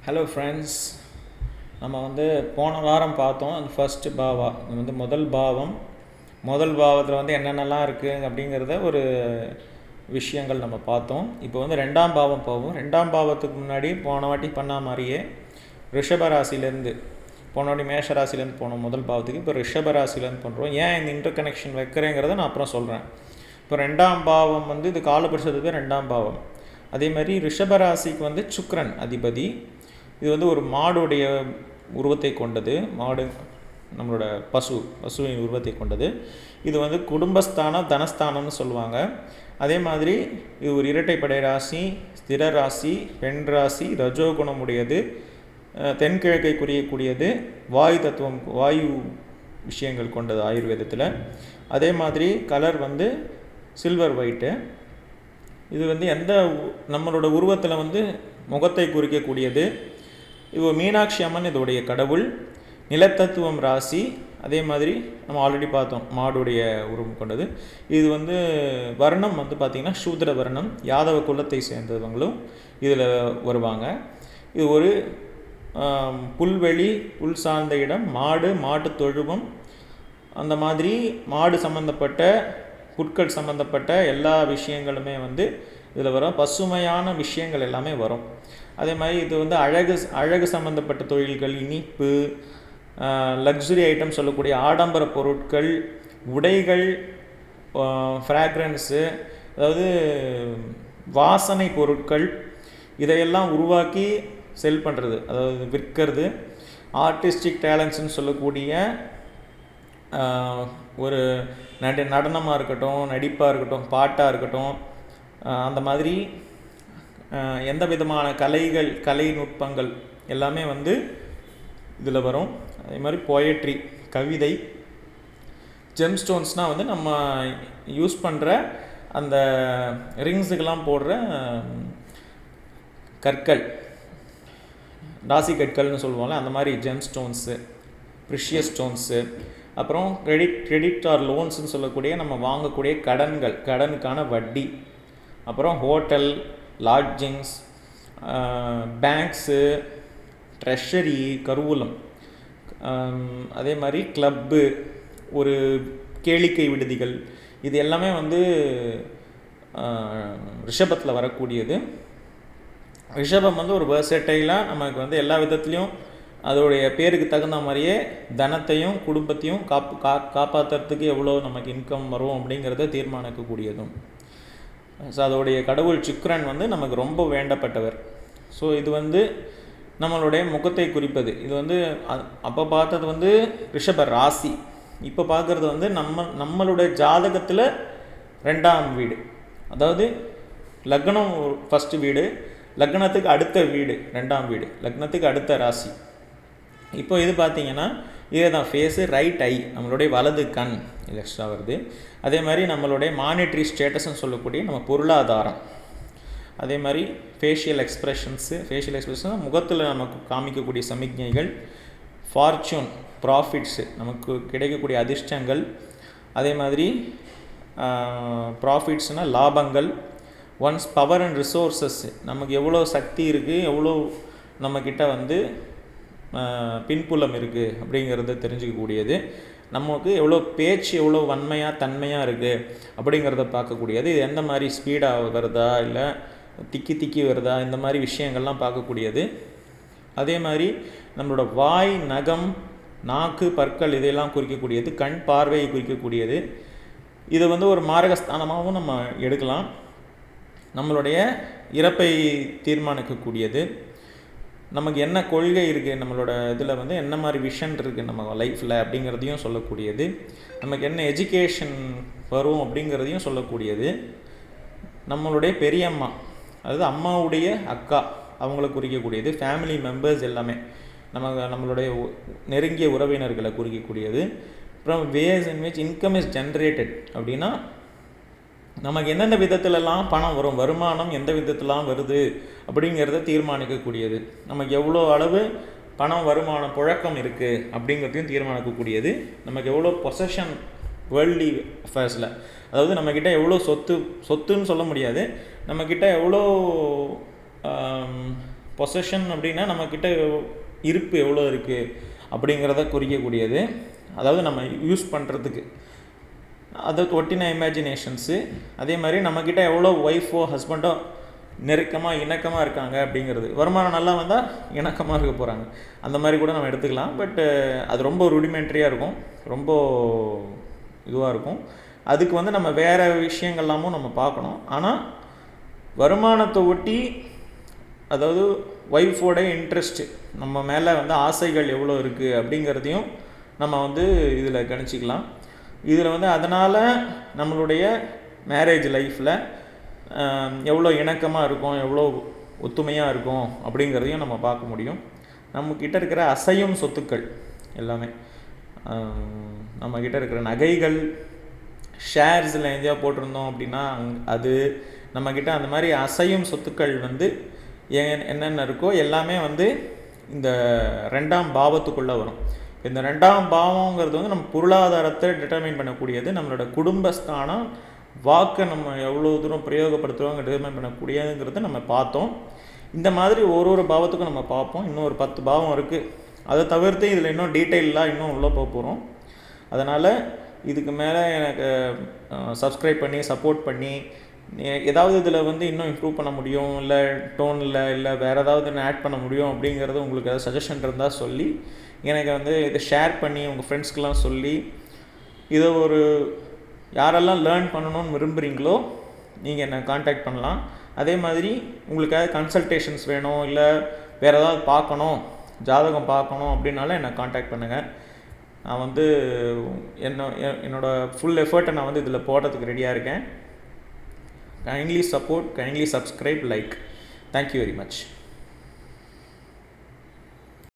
Hello friends, நம்ம போன வாரம் பார்த்தோம் அந்த ஃபஸ்ட்டு பாவா. இது முதல் பாவம். முதல் பாவத்தில் என்னென்னலாம் இருக்குது அப்படிங்கிறத ஒரு விஷயங்கள் நம்ம பார்த்தோம். இப்போ ரெண்டாம் பாவம் போவோம். ரெண்டாம் பாவத்துக்கு முன்னாடி போன வாட்டி பண்ண மாதிரியே ரிஷபராசிலேருந்து போன வாட்டி மேஷராசிலேருந்து போனோம் முதல் பாவத்துக்கு. இப்போ ரிஷபராசிலேருந்து பண்ணுறோம். ஏன் இந்த இன்டர் கனெக்ஷன் வைக்கிறேங்கிறத நான் அப்புறம் சொல்கிறேன். இப்போ ரெண்டாம் பாவம் இது காலபுருஷத்துக்கு ரெண்டாம் பாவம். அதே மாதிரி ரிஷபராசிக்கு சுக்கிரன் அதிபதி. இது ஒரு மாடுடைய உருவத்தை கொண்டது. மாடு நம்மளோட பசுவின் உருவத்தை கொண்டது. இது குடும்பஸ்தானம் தனஸ்தானம்னு சொல்லுவாங்க. அதே மாதிரி இது ஒரு இரட்டைப்படை ராசி, ஸ்திர ராசி, பெண் ராசி, ரஜோகுணம் உடையது, தென்கிழக்கை குறியக்கூடியது, வாயு தத்துவம், வாயு விஷயங்கள் கொண்டது ஆயுர்வேதத்தில். அதே மாதிரி கலர் சில்வர் ஒயிட்டு. இது எந்த நம்மளோட உருவத்தில் முகத்தை குறிக்கக்கூடியது. இது மீனாட்சி அம்மன் இதோடைய கடவுள். நிலத்தத்துவம் ராசி. அதே மாதிரி நம்ம ஆல்ரெடி பார்த்தோம் மாடுடைய உருவம் கொண்டது. இது வர்ணம் பார்த்திங்கன்னா சூத்திர வர்ணம். யாதவ குலத்தை சேர்ந்தவங்களும் இதில் வருவாங்க. இது ஒரு புல்வெளி, புல் சார்ந்த இடம், மாடு, மாட்டு தொழுவம், அந்த மாதிரி மாடு சம்மந்தப்பட்ட புற்கள் சம்மந்தப்பட்ட எல்லா விஷயங்களுமே இதில் வரும். பசுமையான விஷயங்கள் எல்லாமே வரும். அதே மாதிரி இது அழகு சம்மந்தப்பட்ட தொழில்கள், இனிப்பு, லக்ஸுரி ஐட்டம் சொல்லக்கூடிய ஆடம்பர பொருட்கள், உடைகள், ஃப்ராக்ரன்ஸு, அதாவது வாசனை பொருட்கள், இதையெல்லாம் உருவாக்கி செல் பண்ணுறது, அதாவது விற்கிறது. ஆர்டிஸ்டிக் டேலண்ட்ஸ்ன்னு சொல்லக்கூடிய ஒரு நடனமாக இருக்கட்டும், நடிப்பாக இருக்கட்டும், பாட்டாக இருக்கட்டும், அந்த மாதிரி எந்த விதமான கலை நுட்பங்கள் எல்லாமே இதில் வரும். அதே மாதிரி போயட்ரி, கவிதை, ஜெம்ஸ்டோன்ஸ்னால் நம்ம யூஸ் பண்ணுற அந்த ரிங்ஸுக்கெல்லாம் போடுற கற்கள், ராசி கற்கள்னு சொல்லுவாங்கள்ல, அந்த மாதிரி ஜெம்ஸ்டோன்ஸு, ப்ரிஷியஸ் ஸ்டோன்ஸு. அப்புறம் கிரெடிட் ஆர் லோன்ஸ்னு சொல்லக்கூடிய நம்ம வாங்கக்கூடிய கடனுக்கான வட்டி. அப்புறம் ஹோட்டல், லாட்ஜிங்ஸ், பேங்க்ஸு, ட்ரெஷரி, கருவூலம், அதே மாதிரி கிளப்பு, ஒரு கேளிக்கை விடுதிகள், இது எல்லாமே ரிஷபத்தில் வரக்கூடியது. ரிஷபம் ஒரு வெர்சடைலாக நமக்கு எல்லா விதத்துலேயும் அதோடைய பேருக்கு தகுந்த மாதிரியே தனத்தையும் குடும்பத்தையும் காப்பாற்றுறதுக்கு எவ்வளோ நமக்கு இன்கம் வரும் அப்படிங்கிறத தீர்மானிக்கக்கூடியதும். ஸோ அதோடைய கடவுள் சுக்கிரன் நமக்கு ரொம்ப வேண்டப்பட்டவர். ஸோ இது நம்மளுடைய முகத்தை குறிப்பது. இது அப்போ பார்த்தது ரிஷப ராசி. இப்போ பார்க்குறது நம்மளுடைய ஜாதகத்தில் ரெண்டாம் வீடு, அதாவது லக்னம் ஃபஸ்ட்டு வீடு, லக்னத்துக்கு அடுத்த வீடு ரெண்டாம் வீடு, லக்னத்துக்கு அடுத்த ராசி. இப்போ இது பார்த்திங்கன்னா இதே தான் ஃபேஸு, ரைட் ஐ, நம்மளுடைய வலது கண் இது எக்ஸ்ட்ரா வருது. அதே மாதிரி நம்மளுடைய மானிட்ரி ஸ்டேட்டஸ்ன்னு சொல்லக்கூடிய நம்ம பொருளாதாரம். அதே மாதிரி ஃபேஷியல் எக்ஸ்பிரஷன்ஸ் முகத்தில் நமக்கு காமிக்கக்கூடிய சமிக்ஞைகள், ஃபார்ச்சூன், ப்ராஃபிட்ஸு, நமக்கு கிடைக்கக்கூடிய அதிர்ஷ்டங்கள். அதே மாதிரி ப்ராஃபிட்ஸ்னால் லாபங்கள். ஒன்ஸ் பவர் அண்ட் ரிசோர்ஸஸ், நமக்கு எவ்வளோ சக்தி இருக்குது, எவ்வளோ நம்மக்கிட்ட பின்புலம் இருக்குது அப்படிங்கிறத தெரிஞ்சிக்கக்கூடியது. நமக்கு எவ்வளோ பேச்சு, எவ்வளோ வன்மையாக தன்மையாக இருக்குது அப்படிங்கிறத பார்க்கக்கூடியது. இது எந்த மாதிரி ஸ்பீடாக வருதா, இல்லை திக்கி வருதா, இந்த மாதிரி விஷயங்கள்லாம் பார்க்கக்கூடியது. அதே மாதிரி நம்மளோட வாய், நகம், நாக்கு, பற்கள், இதையெல்லாம் குறிக்கக்கூடியது. கண் பார்வையை குறிக்கக்கூடியது. இது ஒரு மாரகஸ்தானமாகவும் நம்ம எடுக்கலாம். நம்மளுடைய இறப்பை தீர்மானிக்கக்கூடியது. நமக்கு என்ன கொள்கை இருக்குது, நம்மளோட இதில் என்ன மாதிரி விஷன் இருக்குது நம்ம லைஃப்பில் அப்படிங்கிறதையும் சொல்லக்கூடியது. நமக்கு என்ன எஜுகேஷன் வரும் அப்படிங்கிறதையும் சொல்லக்கூடியது. நம்மளுடைய பெரியம்மா, அதாவது அம்மாவுடைய அக்கா, அவங்கள குறிக்கக்கூடியது. ஃபேமிலி மெம்பர்ஸ் எல்லாமே நம்மளுடைய நெருங்கிய உறவினர்களை குறிக்கக்கூடியது. அப்புறம் ways in which income is generated அப்படின்னா நமக்கு எந்தெந்த விதத்துலலாம் பணம் வரும், வருமானம் எந்த விதத்துலாம் வருது அப்படிங்கிறத தீர்மானிக்கக்கூடியது. நமக்கு எவ்வளோ அளவு பணம், வருமானம், புழக்கம் இருக்குது அப்படிங்கிறதையும் தீர்மானிக்கக்கூடியது. நமக்கு எவ்வளோ பொசஷன் வேர்ல்ட்லி அஃபேர்ஸில், அதாவது நம்மக்கிட்ட எவ்வளோ சொத்துன்னு சொல்ல முடியாது, நம்மக்கிட்ட எவ்வளோ பொசஷன் அப்படின்னா நம்மக்கிட்ட இருப்பு எவ்வளோ இருக்குது அப்படிங்கிறத குறிக்கக்கூடியது. அதாவது நம்ம யூஸ் பண்ணுறதுக்கு அதுக்கு ஒட்டின இமேஜினேஷன்ஸு. அதே மாதிரி நம்மக்கிட்ட எவ்வளோ ஒய்ஃபோ ஹஸ்பண்டோ நெருக்கமாக இணக்கமாக இருக்காங்க அப்படிங்கிறது. வருமானம் நல்லா வந்தால் இணக்கமாக இருக்க போகிறாங்க, அந்த மாதிரி கூட நம்ம எடுத்துக்கலாம். பட்டு அது ரொம்ப ருடிமெண்ட்ரியாக இருக்கும், ரொம்ப இதுவாக இருக்கும். அதுக்கு நம்ம வேறு விஷயங்கள்லாமும் நம்ம பார்க்கணும். ஆனால் வருமானத்தை ஒட்டி, அதாவது ஒய்ஃபோட இன்ட்ரெஸ்ட்டு நம்ம மேலே ஆசைகள் எவ்வளோ இருக்குது அப்படிங்கிறதையும் நம்ம இதில் கணிச்சிக்கலாம். இதில் அதனால் நம்மளுடைய மேரேஜ் லைஃப்பில் எவ்வளோ இணக்கமாக இருக்கும், எவ்வளோ ஒத்துமையாக இருக்கும் அப்படிங்கிறதையும் நம்ம பார்க்க முடியும். நம்மக்கிட்ட இருக்கிற அசையும் சொத்துக்கள் எல்லாமே, நம்மக்கிட்ட இருக்கிற நகைகள், ஷேர்ஸில் எங்கேயா போட்டிருந்தோம் அப்படின்னா அது நம்மக்கிட்ட அந்த மாதிரி அசையும் சொத்துக்கள் என்னென்ன இருக்கோ எல்லாமே இந்த 2ஆம் பாவத்துக்குள்ளே வரும். இந்த 2ஆம் பாவங்கிறது நம்ம பொருளாதாரத்தை டிட்டர்மைன் பண்ணக்கூடியது. நம்மளோட குடும்பஸ்தானம் வாக்கை நம்ம எவ்வளோ தூரம் பிரயோகப்படுத்துகிறோங்க டிட்டர்மைன் பண்ணக்கூடியதுங்கிறத நம்ம பார்த்தோம். இந்த மாதிரி ஒரு பாவத்துக்கும் நம்ம பார்ப்போம். இன்னும் ஒரு 10 பாவம் இருக்குது. அதை தவிர்த்து இதில் இன்னும் டீட்டெயிலாக இன்னும் உள்ளே போக போகிறோம். அதனால் இதுக்கு மேலே எனக்கு சப்ஸ்கிரைப் பண்ணி சப்போர்ட் பண்ணி ஏதாவது இதில் இன்னும் இம்ப்ரூவ் பண்ண முடியும், இல்லை டோனில் இல்லை வேறு ஏதாவது ஆட் பண்ண முடியும் அப்படிங்கிறது உங்களுக்கு ஏதாவது சஜஷன் இருந்தால் சொல்லி எனக்கு இதை ஷேர் பண்ணி உங்கள் ஃப்ரெண்ட்ஸ்க்கெலாம் சொல்லி இதை யாரெல்லாம் லேர்ன் பண்ணணும்னு விரும்புகிறீங்களோ நீங்கள் என்னை காண்டாக்ட் பண்ணலாம். அதே மாதிரி உங்களுக்காக கன்சல்டேஷன்ஸ் வேணும், இல்லை வேறு ஏதாவது பார்க்கணும், ஜாதகம் பார்க்கணும் அப்படின்னாலும் என்னை காண்டாக்ட் பண்ணுங்கள். நான் என்னோடய ஃபுல் எஃபர்ட்டை நான் இதில் போடுறதுக்கு ரெடியாக இருக்கேன். Kindly support, kindly subscribe, like. Thank you very much.